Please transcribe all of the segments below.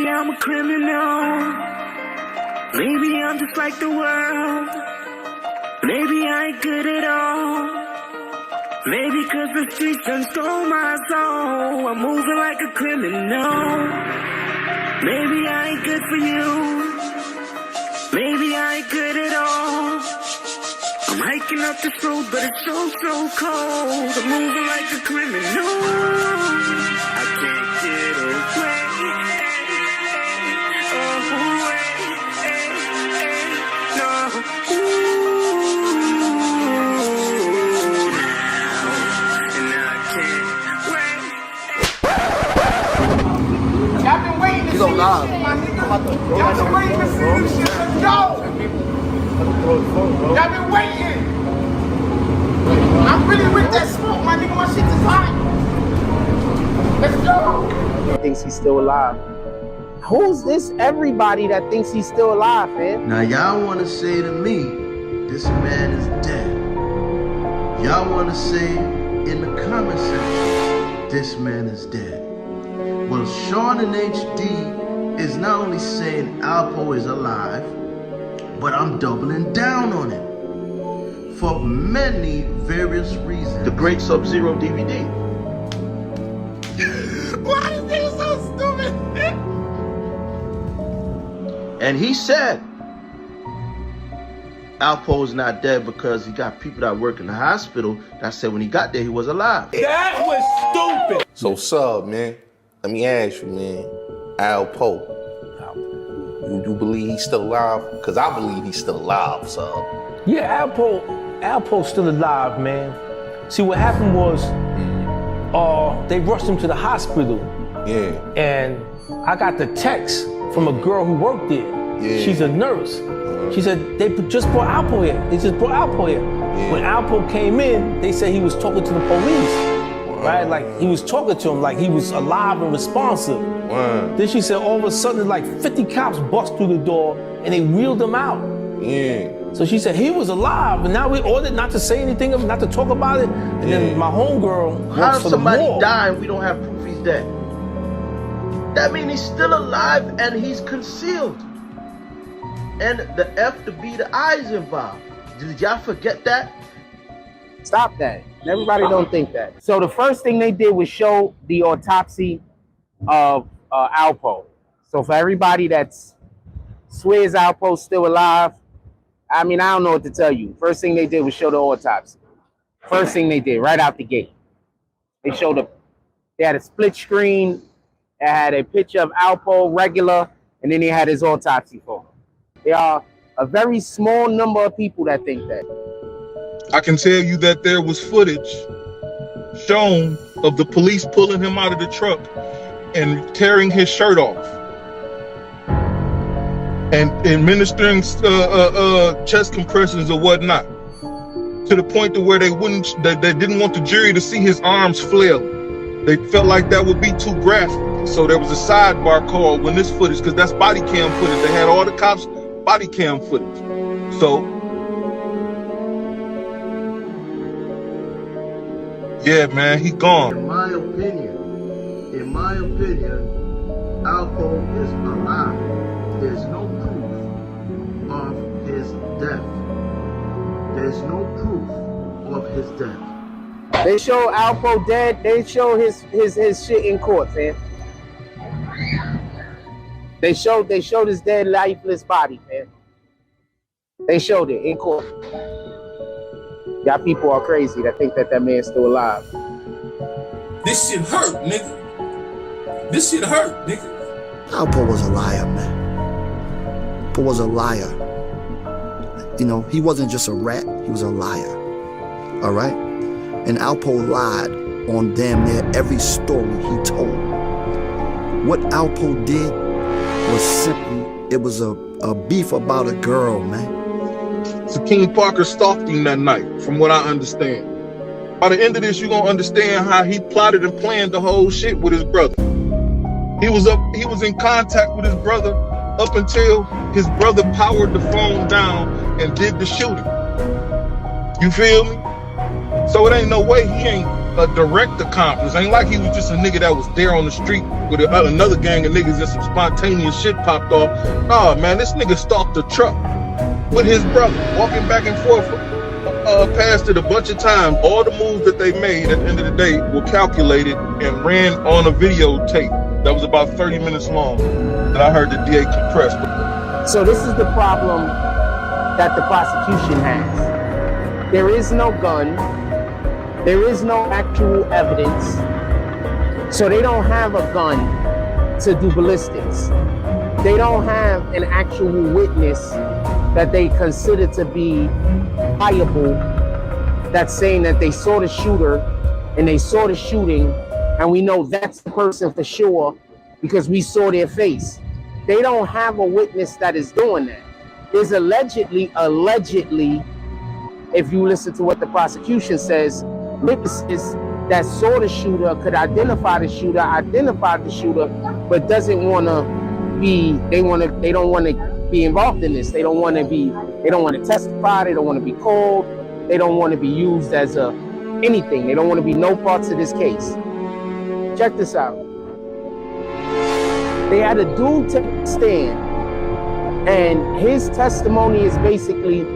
I'm a criminal. Maybe I'm just like the world. Maybe I ain't good at all. Maybe 'cause the streets done stole my soul. I'm moving like a criminal. Maybe I ain't good for you. Maybe I ain't good at all. I'm hiking up this road, but it's so cold. I'm moving like a criminal. I can't get away. No. And I can't wait. Y'all been waiting to see this shit, my nigga. Y'all been waiting to see this shit. Let's go. Y'all been waiting. I'm really with that smoke, my nigga. My shit is hot. Let's go. He thinks he's still alive. Who's this everybody that thinks he's still alive, man? Now y'all want to say to me, this man is dead. Y'all want to say in the comment section, this man is dead. Well, Sean and HD is not only saying Alpo is alive, but I'm doubling down on it for many various reasons. The Great Sub-Zero DVD. Why is this so stupid? And he said Alpo is not dead because he got people that work in the hospital that said when he got there he was alive. That was stupid. So, Sub, man, let me ask you, man, Alpo, you believe he's still alive? Because I believe he's still alive, Sub. Yeah, Alpo's still alive, man. See, what happened was, they rushed him to the hospital. Yeah. And I got the text from a girl who worked there. Yeah. She's a nurse. She said, they just brought Alpo here. They just brought Alpo here. Yeah. When Alpo came in, they said he was talking to the police. Right? Like, he was talking to him like he was alive and responsive. Then she said all of a sudden, like 50 cops bust through the door and they wheeled him out. Yeah. So she said he was alive, and now we ordered not to say anything, not to talk about it. And then my homegirl How works if for the somebody morgue. die and we don't have proof he's dead? That means he's still alive and he's concealed. And the F, the B, the I is involved. Did y'all forget that? Stop that. Everybody don't think that. So the first thing they did was show the autopsy of Alpo. So for everybody that swears Alpo's still alive, I mean, I don't know what to tell you. First thing they did was show the autopsy. First thing they did, right out the gate. They showed they had a split screen, that had a picture of Alpo regular, and then they had his autopsy photo. There are a very small number of people that think that. I can tell you that there was footage shown of the police pulling him out of the truck and tearing his shirt off and administering chest compressions or whatnot, to the point to where they didn't want the jury to see his arms flail. They felt like that would be too graphic. So there was a sidebar called when this footage, because that's body cam footage. They had all the cops body cam footage. So yeah, man, he gone. In my opinion, Alpo is alive. There's no proof of his death. There's no proof of his death. They show Alpo dead. They show his shit in court, man. They showed his dead, lifeless body, man. They showed it in court. Y'all people are crazy that think that man's still alive. This shit hurt, nigga. This shit hurt, nigga. Alpo was a liar, man. Alpo was a liar. You know, he wasn't just a rat, he was a liar. All right? And Alpo lied on damn near every story he told. What Alpo did was simply, it was a beef about a girl, man. Shakeem Parker stalked him that night, from what I understand. By the end of this, you're gonna understand how he plotted and planned the whole shit with his brother. He was in contact with his brother up until his brother powered the phone down and did the shooting. You feel me? So it ain't no way he ain't a direct accomplice. Ain't like he was just a nigga that was there on the street with another gang of niggas and some spontaneous shit popped off. Nah, man, this nigga stalked the truck with his brother, walking back and forth past it a bunch of times. All the moves that they made at the end of the day were calculated and ran on a videotape that was about 30 minutes long that I heard the DA compress. So this is the problem that the prosecution has. There is no gun. There is no actual evidence. So they don't have a gun to do ballistics. They don't have an actual witness that they consider to be viable that's saying that they saw the shooter and they saw the shooting and we know that's the person for sure because we saw their face. They don't have a witness that is doing that. There's allegedly, if you listen to what the prosecution says, witnesses that saw the shooter could identified the shooter, but doesn't want to be, they don't want to be involved in this. They don't want to testify. They don't want to be called. They don't want to be used as anything. They don't want to be no parts of this case. Check this out. They had a dude take a stand, and his testimony is basically,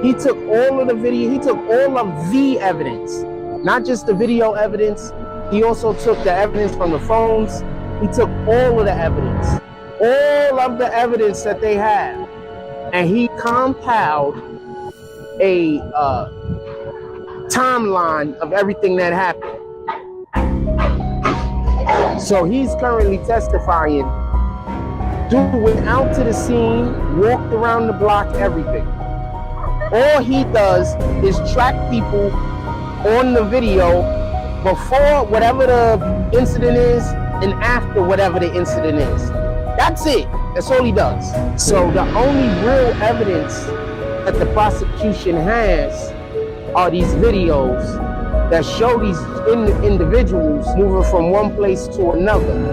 he took all of the video, he took all of the evidence, not just the video evidence. He also took the evidence from the phones. He took all of the evidence that they have, and he compiled a timeline of everything that happened. So he's currently testifying. Dude went out to the scene, walked around the block, everything. All he does is track people on the video before whatever the incident is and after whatever the incident is. That's it. That's all he does. So the only real evidence that the prosecution has are these videos that show these individuals moving from one place to another.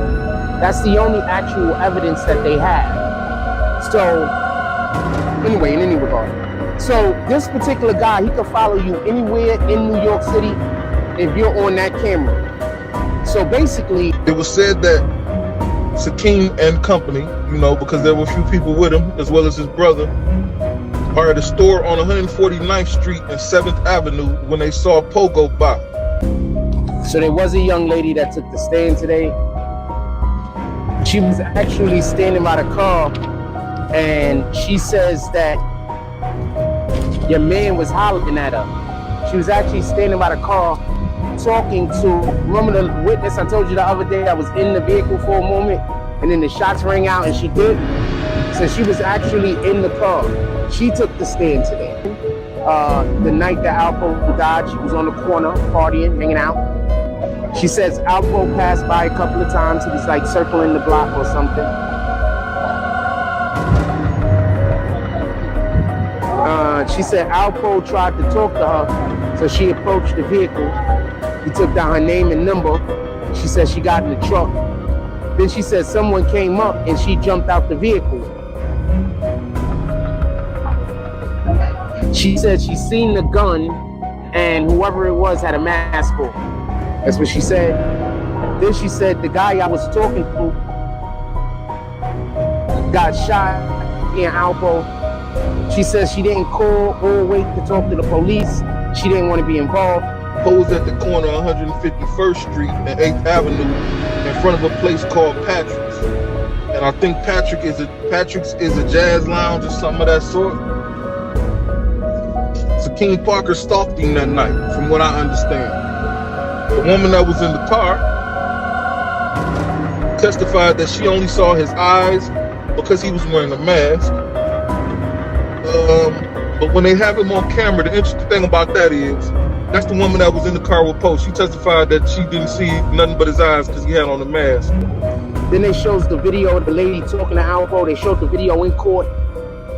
That's the only actual evidence that they have. So anyway, in any regard. So this particular guy, he can follow you anywhere in New York City if you're on that camera. So basically, it was said that Shakeem and company, you know, because there were a few people with him, as well as his brother, are at a store on 149th Street and 7th Avenue when they saw Pogo by. So there was a young lady that took the stand today. She was actually standing by the car, and she says that your man was hollering at her. She was actually standing by the car talking to, remember the witness I told you the other day that was in the vehicle for a moment, and then the shots rang out and she did? So she was actually in the car. She took the stand today. The night that Alpo died, she was on the corner partying, hanging out. She says Alpo passed by a couple of times. He was like circling the block or something. She said Alpo tried to talk to her, so she approached the vehicle. He took down her name and number. She said she got in the truck. Then she said someone came up and she jumped out the vehicle. She said she seen the gun and whoever it was had a mask on. That's what she said. Then she said the guy I was talking to got shot in Alpo. She says she didn't call or wait to talk to the police. She didn't want to be involved. Posed at the corner of 151st Street and 8th Avenue in front of a place called Patrick's. And I think Patrick's is a jazz lounge or something of that sort. Shakeem Parker stalked him that night, from what I understand. The woman that was in the car testified that she only saw his eyes because he was wearing a mask. But when they have him on camera, the interesting thing about that is, that's the woman that was in the car with Post. She testified that she didn't see nothing but his eyes because he had on the mask. Then they shows the video of the lady talking to Alpo. They showed the video in court.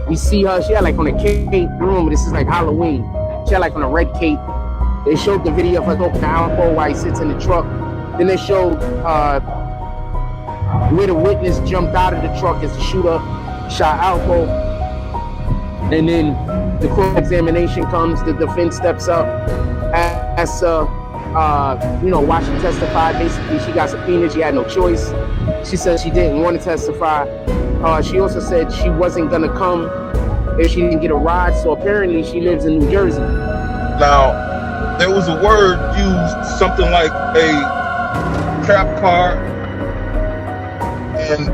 We see her, she had like on a cape. Remember, this is like Halloween. She had like on a red cape. They showed the video of her talking to Alpo while he sits in the truck. Then they showed where the witness jumped out of the truck as the shooter shot Alpo. And then the court examination comes, the defense steps up, asks while she testified, basically she got subpoenaed. She had no choice. She said she didn't want to testify. She also said she wasn't gonna come if she didn't get a ride. So apparently she lives in New Jersey. Now, there was a word used, something like a trap car, and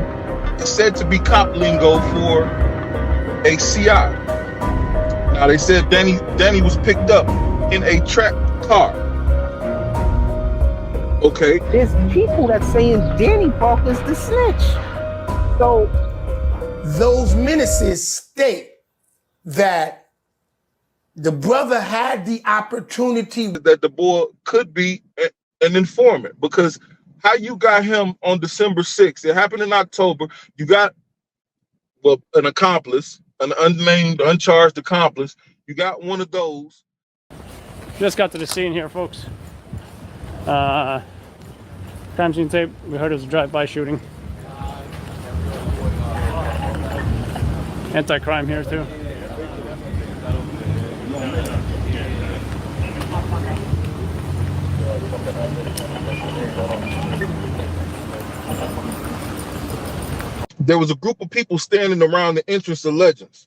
it's said to be cop lingo for a CI. Now they said Danny was picked up in a trap car. Okay. There's people that saying Danny Parker's the snitch. So those menaces state that the brother had the opportunity that the boy could be an informant, because how you got him on December 6th, it happened in October, you got an accomplice, an unnamed, uncharged accomplice, you got one of those. Just got to the scene here, folks. Crime scene tape, we heard it was a drive-by shooting. Anti-crime here too. There was a group of people standing around the entrance of Legends.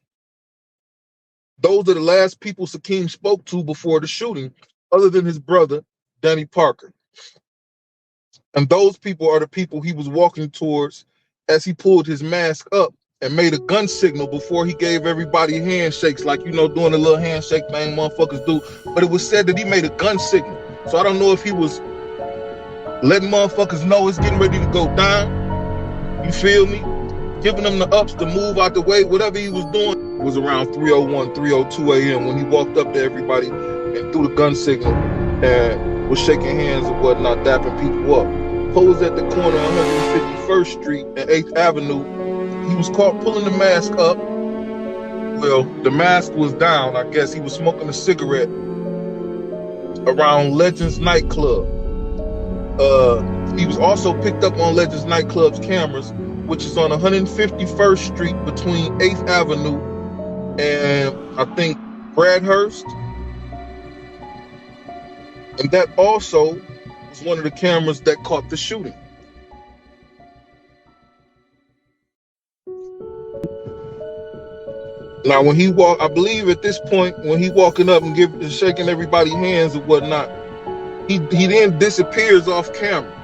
Those are the last people Shakeem spoke to before the shooting, other than his brother, Danny Parker. And those people are the people he was walking towards as he pulled his mask up and made a gun signal before he gave everybody handshakes, like, doing a little handshake thing motherfuckers do. But it was said that he made a gun signal. So I don't know if he was letting motherfuckers know it's getting ready to go down. You feel me? Giving them the ups to move out the way. Whatever he was doing. It was around 3:01, 3:02 a.m. when he walked up to everybody and threw the gun signal and was shaking hands and whatnot, dapping people up. Posed at the corner of 151st Street and 8th Avenue. He was caught pulling the mask up. Well, the mask was down. I guess he was smoking a cigarette around Legends nightclub. He was also picked up on Legends nightclub's cameras, which is on 151st Street between 8th Avenue and I think Bradhurst. And that also was one of the cameras that caught the shooting. Now, when he I believe at this point, when he walking up and shaking everybody's hands and whatnot, he then disappears off camera.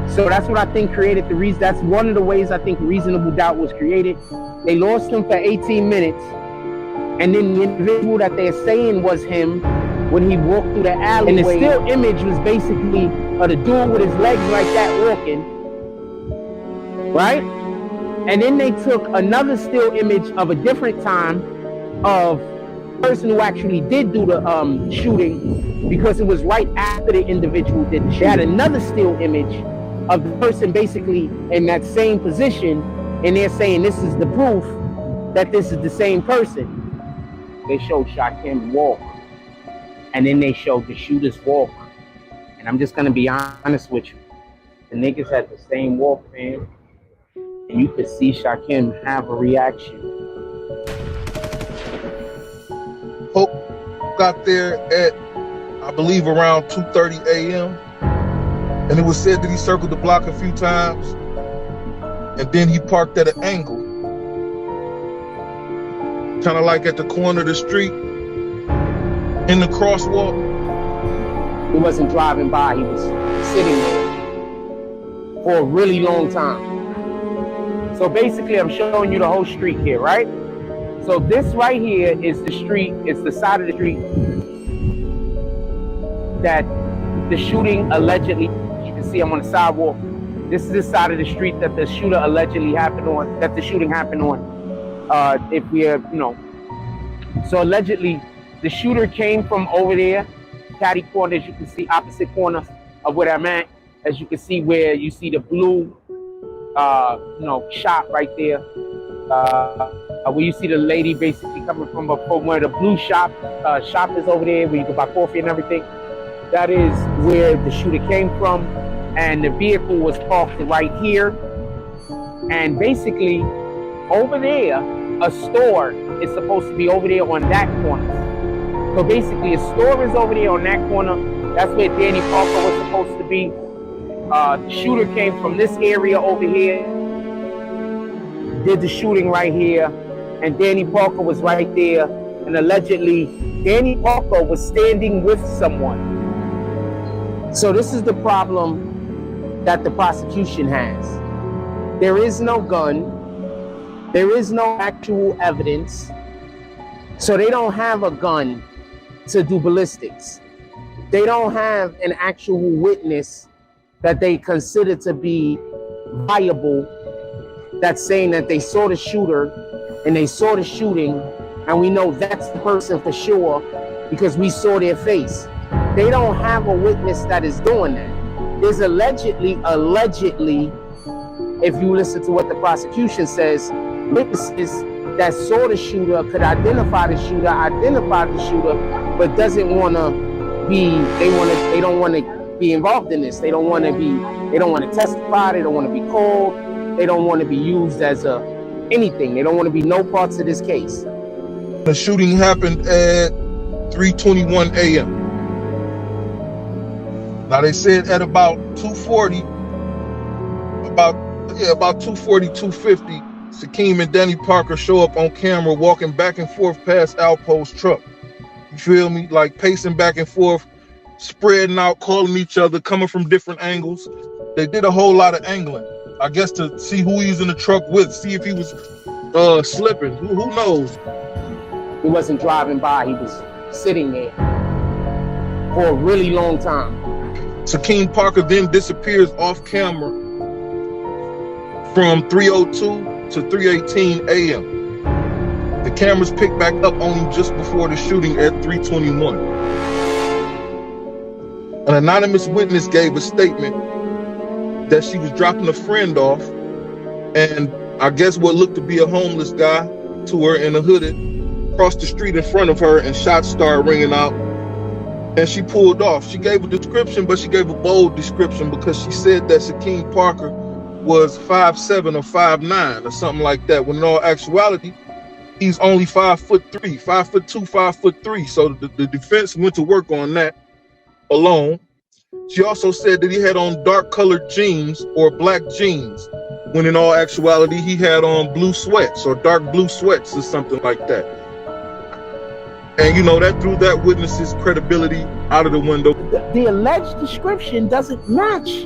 So that's what I think created the reason. That's one of the ways I think reasonable doubt was created. They lost him for 18 minutes. And then the individual that they're saying was him when he walked through the alleyway. And the still image was basically of the dude with his legs like that walking. Right? And then they took another still image of a different time of the person who actually did do the shooting, because it was right after the individual did the shooting. They had another still image of the person basically in that same position, and they're saying this is the proof that this is the same person. They showed Shakeem walk, and then they showed the shooter's walk. And I'm just gonna be honest with you, the niggas had the same walk, man. And you could see Shakeem have a reaction. Pope got there at, I believe, around 2:30 a.m. And it was said that he circled the block a few times. And then he parked at an angle. Kind of like at the corner of the street, in the crosswalk. He wasn't driving by, he was sitting there for a really long time. So basically, I'm showing you the whole street here, right? So this right here is the street, it's the side of the street that the shooting allegedly, you can see I'm on the sidewalk. This is the side of the street that the shooter allegedly happened on, that the shooting happened on. If we are, so allegedly, the shooter came from over there, catty corner, as you can see, opposite corner of where I'm at. As you can see where you see the blue shop right there, where you see the lady basically coming from where the blue shop is over there, where you can buy coffee and everything. That is where the shooter came from, and the vehicle was parked right here. And basically, over there, a store is supposed to be over there on that corner. So basically, a store is over there on that corner. That's where Danny Parker was supposed to be. The shooter came from this area over here, did the shooting right here, and Danny Parker was right there, and allegedly Danny Parker was standing with someone. So this is the problem that the prosecution has. There is no gun, there is no actual evidence, so they don't have a gun to do ballistics. They don't have an actual witness that they consider to be viable, that's saying that they saw the shooter and they saw the shooting, and we know that's the person for sure because we saw their face. They don't have a witness that is doing that. There's allegedly, if you listen to what the prosecution says, witnesses that saw the shooter, could identify the shooter, but doesn't want to be, they don't want to be involved in this. They don't want to testify, they don't want to be called, they don't want to be used as anything. They don't want to be no parts of this case. The shooting happened at 3:21 a.m. Now they said at about 2:40, about 2:40, 2:50, Shakeem and Danny Parker show up on camera walking back and forth past Alpo's truck. You feel me? Like pacing back and forth, spreading out, calling each other, coming from different angles. They did a whole lot of angling, I guess, to see who he's in the truck with, see if he was slipping. Who knows? He wasn't driving by, he was sitting there for a really long time. Shakeem Parker then disappears off camera from 3:02 to 3:18 a.m. The cameras pick back up on him just before the shooting at 3:21. An anonymous witness gave a statement that she was dropping a friend off, and I guess what looked to be a homeless guy to her in a hooded crossed the street in front of her, and shots started ringing out, and she pulled off. She gave a description, but she gave a bold description because she said that Shakeem Parker was 5'7" or 5'9" or something like that, when in all actuality he's only 5'3", 5'2", 5'3". So the defense went to work on that alone. She also said that he had on dark colored jeans or black jeans, when in all actuality he had on blue sweats or dark blue sweats or something like that. And you know, that threw that witness's credibility out of the window. The alleged description doesn't match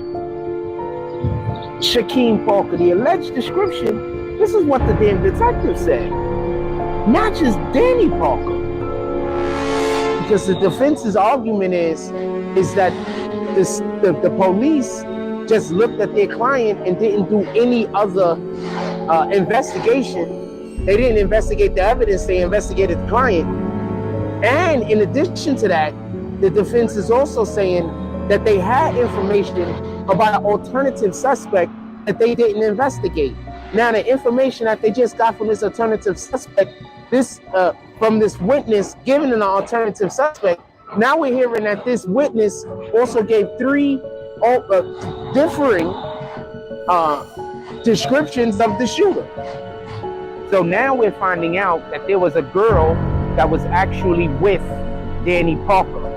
Shakeem Parker. The alleged description, this is what the damn detective said, matches Danny Parker. Because the defense's argument is that the police just looked at their client and didn't do any other investigation. They didn't investigate the evidence, they investigated the client. And in addition to that, the defense is also saying that they had information about an alternative suspect that they didn't investigate. Now, the information that they just got from this alternative suspect, from this witness giving an alternative suspect, now we're hearing that this witness also gave three differing descriptions of the shooter. So now we're finding out that there was a girl that was actually with Danny Parker.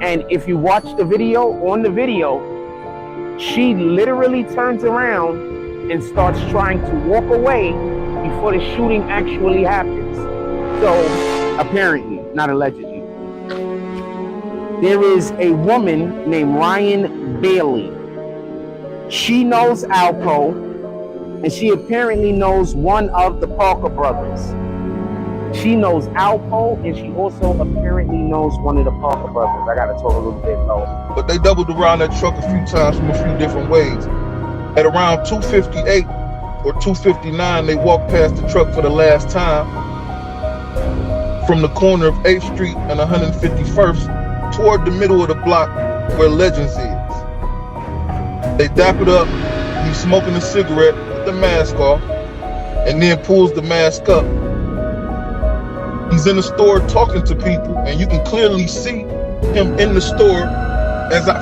And if you watch the video, on the video, she literally turns around and starts trying to walk away before the shooting actually happens. So apparently, not allegedly, there is a woman named Ryan Bailey. She knows Alpo, and she apparently knows one of the Parker brothers. She knows Alpo, and she also apparently knows one of the Parker brothers. I gotta talk a little bit low. But they doubled around that truck a few times from a few different ways. At around 2:58 or 2:59, they walked past the truck for the last time from the corner of 8th Street and 151st toward the middle of the block where Legends is. They dap it up, he's smoking a cigarette with the mask off, and then pulls the mask up. He's in the store talking to people, and you can clearly see him in the store.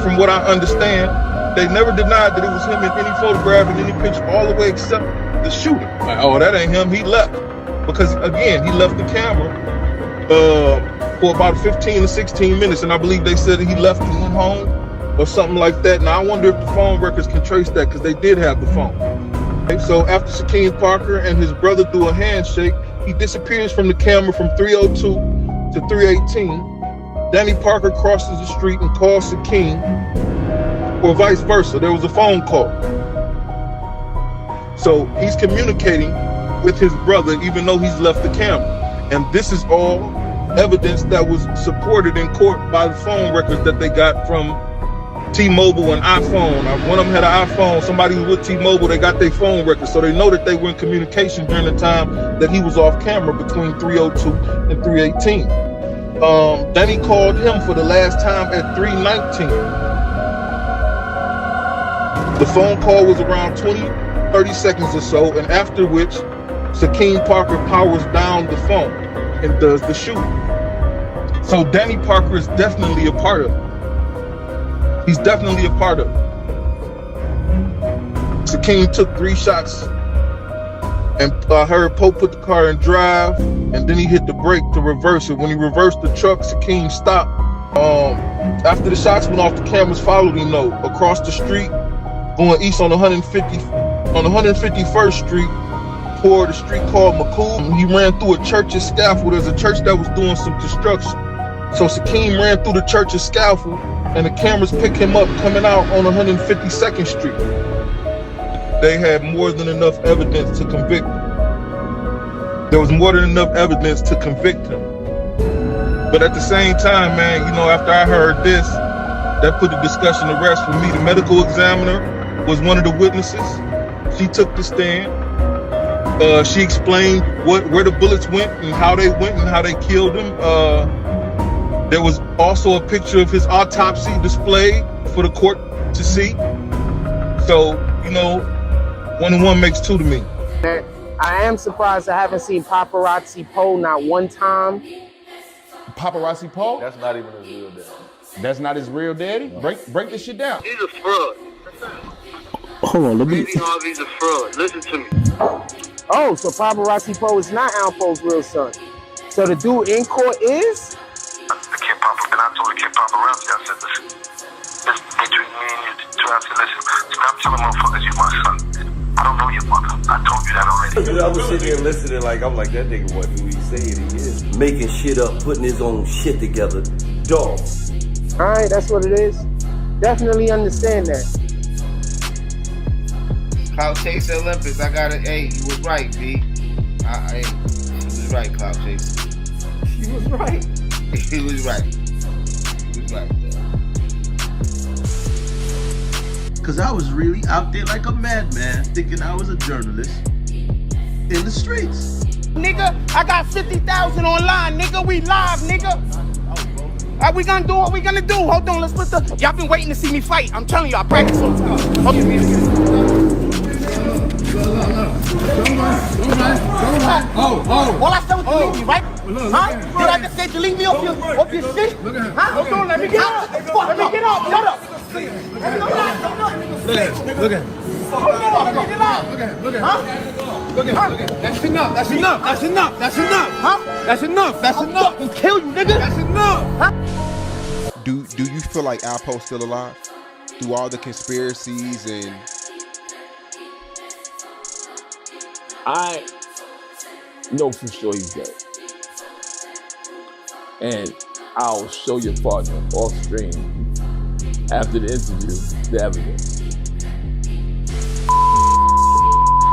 From what I understand, they never denied that it was him in any photograph, in any picture, all the way except the shooter. Like, oh, that ain't him, he left. Because again, he left the camera for about 15 to 16 minutes, and I believe they said that he left and went home or something like that. Now I wonder if the phone records can trace that, because they did have the phone. Okay, so after Shakeem Parker and his brother do a handshake, he disappears from the camera from 302 to 318. Danny Parker crosses the street and calls Shakeem, or vice versa. There was a phone call. So he's communicating with his brother even though he's left the camera. And this is all evidence that was supported in court by the phone records that they got from T-Mobile and iPhone. One of them had an iPhone. Somebody was with T-Mobile, they got their phone records. So they know that they were in communication during the time that he was off camera between 302 and 318. Danny called him for the last time at 319. The phone call was around 30 seconds or so, and after which Shakeem Parker powers down the phone and does the shooting. So Danny Parker is definitely a part of it. He's definitely a part of it. Shakeem took 3 shots, and I heard Pope put the car in drive, and then he hit the brake to reverse it. When he reversed the truck, Shakeem stopped. After the shots went off, the cameras followed him though, across the street, going east on 151st Street, toward a street called McCool. He ran through a church's scaffold. There's a church that was doing some construction. So Shakeem ran through the church's scaffold, and the cameras picked him up coming out on 152nd Street. They had more than enough evidence to convict him. There was more than enough evidence to convict him. But at the same time, man, you know, after I heard this, that put the discussion to rest for me. The medical examiner was one of the witnesses. She took the stand. She explained where the bullets went and how they went and how they killed him. There was also a picture of his autopsy displayed for the court to see. So, you know, 1 and 1 makes 2 to me. I am surprised I haven't seen Paparazzi Poe not one time. Paparazzi Paul? That's not even his real daddy. That's not his real daddy? No. Break this shit down. He's a fraud. Hold on, let me... Baby Harvey's a fraud. Listen to me. Oh, so Paparazzi Poe is not Alpo's real son. So the dude in court is? The kid Papa, and I told the kid Paparazzi, I said, listen, this between me and you two, I said, listen, stop telling motherfuckers you're my son. I don't know your mother. I told you that already. I was sitting here listening I'm like, that nigga wasn't who he's saying he is. Making shit up, putting his own shit together. Dog. All right, that's what it is. Definitely understand that. Cloud Chaser Olympics, I got it. Hey, you was right, B. Hey, he was right, Cloud Chaser. He was right. He was right. He was right. Cause I was really out there like a madman, thinking I was a journalist in the streets. Nigga, I got 50,000 online, nigga. We live, nigga. We gonna do what we gonna do. Hold on, let's put the... Y'all been waiting to see me fight. I'm telling you, I practice all the time. All I said was delete me, right? Huh? Did I just say delete me off your shit? Huh? Hold on, let me get up. Let me get up. Shut up. Look at him. That's enough. That's enough. That's enough. That's enough. Huh? That's enough. That's enough. I'll fucking kill you, nigga. That's enough. Huh? Do you feel like Alpo's still alive through all the conspiracies and? I know for sure he's dead, and I'll show your partner off stream after the interview the evidence.